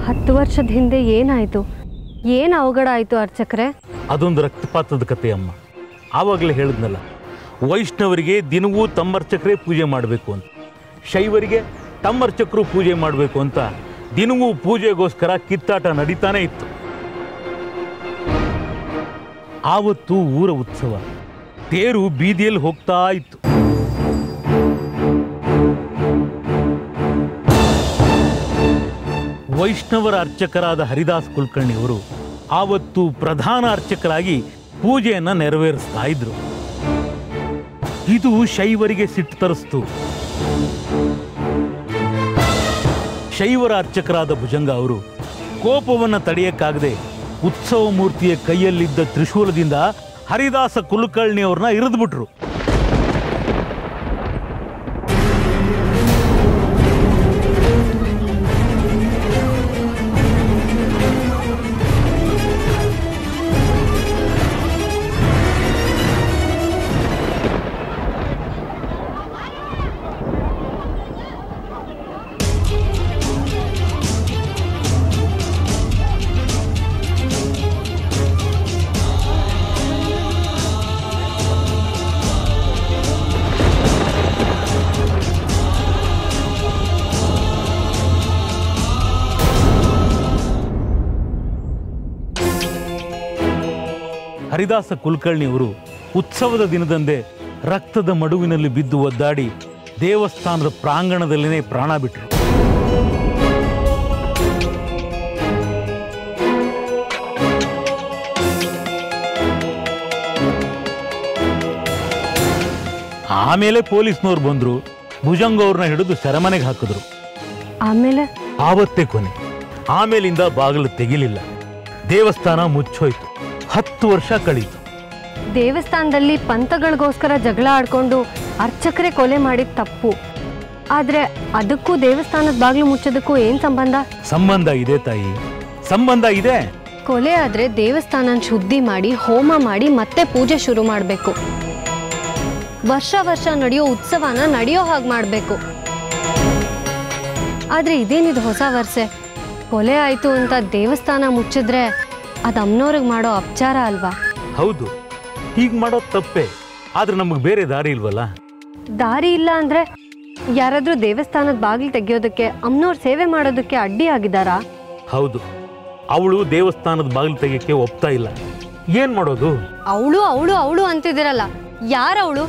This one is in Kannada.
10 ವರ್ಷದ ಹಿಂದೆ ಏನಾಯಿತು? ಏನು ಅವಘಡ ಆಯಿತು ಅರ್ಚಕರೇ? ಅದೊಂದು ರಕ್ತಪಾತದ ಕಥೆ ಅಮ್ಮ. ಆವಾಗಲೇ ಹೇಳಿದ್ನಲ್ಲ, ವೈಷ್ಣವರಿಗೆ ದಿನವೂ ತಮ್ಮರ್ಚಕರೇ ಪೂಜೆ ಮಾಡಬೇಕು ಅಂತ, ಶೈವರಿಗೆ ತಮ್ಮರ್ಚಕರು ಪೂಜೆ ಮಾಡಬೇಕು ಅಂತ ದಿನವೂ ಪೂಜೆಗೋಸ್ಕರ ಕಿತ್ತಾಟ ನಡೀತಾನೆ ಇತ್ತು. ಆವತ್ತು ಊರ ಉತ್ಸವ, ತೇರು ಬೀದಿಯಲ್ಲಿ ಹೋಗ್ತಾ ಇತ್ತು. ವೈಷ್ಣವರ ಅರ್ಚಕರಾದ ಹರಿದಾಸ್ ಕುಲಕರ್ಣಿಯವರು ಆವತ್ತು ಪ್ರಧಾನ ಅರ್ಚಕರಾಗಿ ಪೂಜೆಯನ್ನ ನೆರವೇರಿಸ್ತಾ ಇದ್ರು. ಇದು ಶೈವರಿಗೆ ಸಿಟ್ಟು ತರಿಸ್ತು. ಶೈವರ ಅರ್ಚಕರಾದ ಭುಜಂಗ ಅವರು ಕೋಪವನ್ನು ತಡೆಯಕ್ಕಾಗದೆ ಉತ್ಸವ ಮೂರ್ತಿಯ ಕೈಯಲ್ಲಿದ್ದ ತ್ರಿಶೂಲದಿಂದ ಹರಿದಾಸ ಕುಲಕರ್ಣಿಯವ್ರನ್ನ ಇರಿದ್ಬಿಟ್ರು. ಹರಿದಾಸ ಕುಲಕರ್ಣಿಯವರು ಉತ್ಸವದ ದಿನದಂದೇ ರಕ್ತದ ಮಡುವಿನಲ್ಲಿ ಬಿದ್ದು ಒದ್ದಾಡಿ ದೇವಸ್ಥಾನದ ಪ್ರಾಂಗಣದಲ್ಲಿನೇ ಪ್ರಾಣ ಬಿಟ್ಟರು. ಆಮೇಲೆ ಪೊಲೀಸ್ನವ್ರು ಬಂದ್ರು, ಭುಜಂಗ ಅವ್ರನ್ನ ಹಿಡಿದು ಸೆರೆಮನೆಗೆ ಹಾಕಿದ್ರು. ಆವತ್ತೇ ಕೊನೆ. ಆಮೇಲಿಂದ ಬಾಗಿಲು ತೆಗಿಲಿಲ್ಲ. ದೇವಸ್ಥಾನ ಮುಚ್ಚೋಯ್ತು. 10 ವರ್ಷ ಕಳೀತು. ದೇವಸ್ಥಾನದಲ್ಲಿ ಪಂಥಗಳಿಗೋಸ್ಕರ ಜಗಳ ಆಡ್ಕೊಂಡು ಅರ್ಚಕರೇ ಕೊಲೆ ಮಾಡಿದ ತಪ್ಪು. ಆದ್ರೆ ಅದಕ್ಕೂ ದೇವಸ್ಥಾನದ ಬಾಗಿಲು ಮುಚ್ಚೋದಕ್ಕೂ ಏನ್ ಸಂಬಂಧ? ಸಂಬಂಧ ಇದೆ ತಾಯಿ, ಸಂಬಂಧ ಇದೆ. ಕೊಲೆ ಆದ್ರೆ ದೇವಸ್ಥಾನ ಶುದ್ಧಿ ಮಾಡಿ ಹೋಮ ಮಾಡಿ ಮತ್ತೆ ಪೂಜೆ ಶುರು ಮಾಡಬೇಕು. ವರ್ಷ ವರ್ಷ ನಡೆಯೋ ಉತ್ಸವನ ನಡೆಯೋ ಹಾಗೆ ಮಾಡಬೇಕು. ಆದ್ರೆ ಇದೇನಿದು ಹೊಸ ವರ್ಷೆ? ಕೊಲೆ ಆಯ್ತು ಅಂತ ದೇವಸ್ಥಾನ ಮುಚ್ಚಿದ್ರೆ ಅದು ಅಮ್ಮನವ್ರಿಗೆ ಮಾಡೋ ಅಪಚಾರ ಅಲ್ವಾ? ಹೌದು, ಹೀಗೆ ಮಾಡೋದು ತಪ್ಪೇ. ಆದ್ರೆ ನಮಗೆ ಬೇರೆ ದಾರಿ ಇಲ್ವಲ್ಲ. ದಾರಿ ಇಲ್ಲ ಅಂದ್ರೆ ಯಾರಾದ್ರೂ ದೇವಸ್ಥಾನದ ಬಾಗಿಲು ತೆಗೆಯೋದಕ್ಕೆ ಅಮ್ಮನವ್ರ ಸೇವೆ ಮಾಡೋದಕ್ಕೆ ಅಡ್ಡಿ ಆಗಿದ್ದಾರಾ? ಹೌದು, ಅವಳು ದೇವಸ್ಥಾನದ ಬಾಗಿಲು ತೆಗೆಯಕ್ಕೆ ಒಪ್ತಾ ಇಲ್ಲ. ಏನ್ ಮಾಡೋದು? ಅವಳು ಅವಳು ಅವಳು ಅಂತಿದ್ದೀರಲ್ಲ, ಯಾರವಳು?